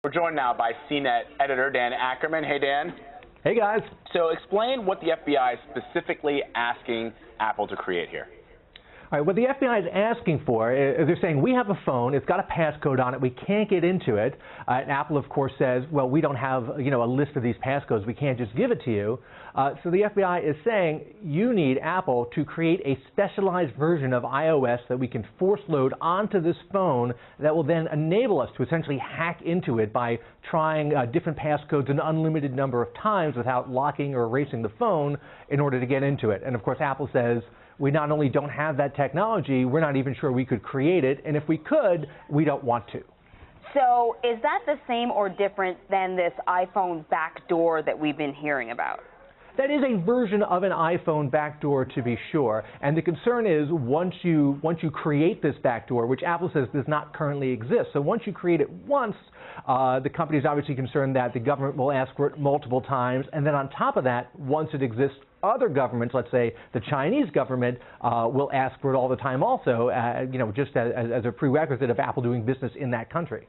We're joined now by CNET editor Dan Ackerman. Hey, Dan. Hey, guys. So explain what the FBI is specifically asking Apple to create here. All right, what the FBI is asking for is they're saying we have a phone, it's got a passcode on it, we can't get into it. And Apple, of course, says, well, we don't have a list of these passcodes, we can't just give it to you. So the FBI is saying you need Apple to create a specialized version of iOS that we can force load onto this phone that will then enable us to essentially hack into it by trying different passcodes an unlimited number of times without locking or erasing the phone in order to get into it. And of course, Apple says, we not only don't have that technology, we're not even sure we could create it, and if we could, we don't want to. So is that the same or different than this iPhone backdoor that we've been hearing about? That is a version of an iPhone backdoor, to be sure, and the concern is once you create this backdoor, which Apple says does not currently exist, so once you create it once, the company is obviously concerned that the government will ask for it multiple times, and then on top of that, once it exists, other governments, let's say the Chinese government, will ask for it all the time also, just as a prerequisite of Apple doing business in that country.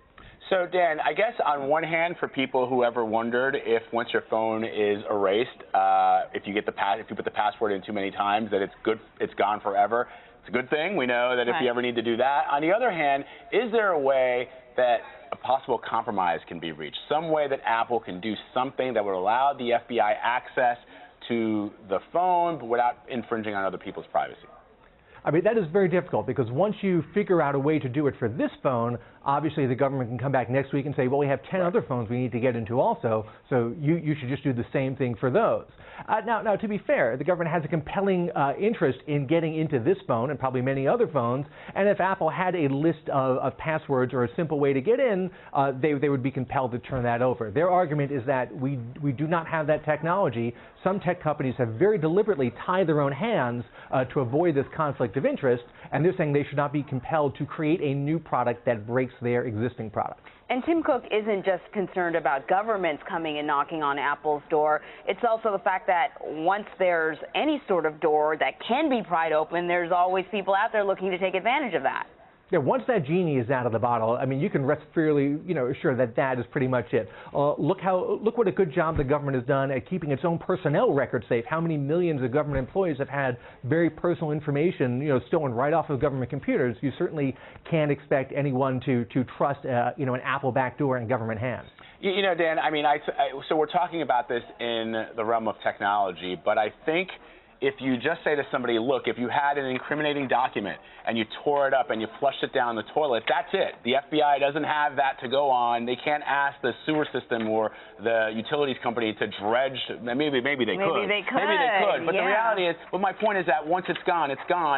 So, Dan, I guess on one hand, for people who ever wondered if once your phone is erased, if you put the password in too many times, that it's gone forever. It's a good thing. We know that if you ever need to do that. On the other hand, is there a way that a possible compromise can be reached? Some way that Apple can do something that would allow the FBI access to the phone, but without infringing on other people's privacy? I mean, that is very difficult because once you figure out a way to do it for this phone, obviously the government can come back next week and say, well, we have 10 other phones we need to get into also, so you should just do the same thing for those. Now, to be fair, the government has a compelling interest in getting into this phone and probably many other phones, and if Apple had a list of passwords or a simple way to get in, they would be compelled to turn that over. Their argument is that we do not have that technology. Some tech companies have very deliberately tied their own hands to avoid this conflict of interest, and they're saying they should not be compelled to create a new product that breaks their existing products. And Tim Cook isn't just concerned about governments coming and knocking on Apple's door. It's also the fact that once there's any sort of door that can be pried open, there's always people out there looking to take advantage of that. Yeah, once that genie is out of the bottle, I mean, you can rest fairly, sure that that is pretty much it. Look what a good job the government has done at keeping its own personnel record safe. How many millions of government employees have had very personal information, stolen right off of government computers? You certainly can't expect anyone to trust, an Apple backdoor in government hands. Dan, I mean, so we're talking about this in the realm of technology, but I think if you just say to somebody, look, if you had an incriminating document and you tore it up and you flushed it down the toilet, that's it. The FBI doesn't have that to go on. They can't ask the sewer system or the utilities company to dredge. Maybe they could. Maybe they could. But the reality is, but my point is that once it's gone,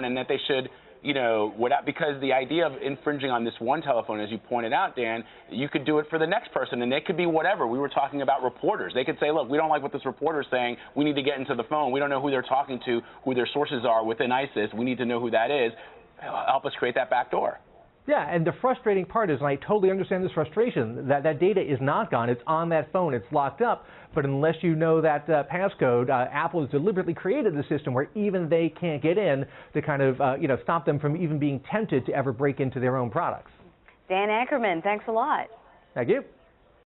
and that they should, because the idea of infringing on this one telephone, as you pointed out, Dan, you could do it for the next person, and it could be whatever. We were talking about reporters. They could say, look, we don't like what this reporter is saying. We need to get into the phone. We don't know who they're talking to, who their sources are within ISIS. We need to know who that is. Help us create that back door. Yeah, and the frustrating part is, and I totally understand this frustration, that data is not gone. It's on that phone. It's locked up. But unless you know that passcode, Apple has deliberately created a system where even they can't get in to kind of, stop them from even being tempted to ever break into their own products. Dan Ackerman, thanks a lot. Thank you.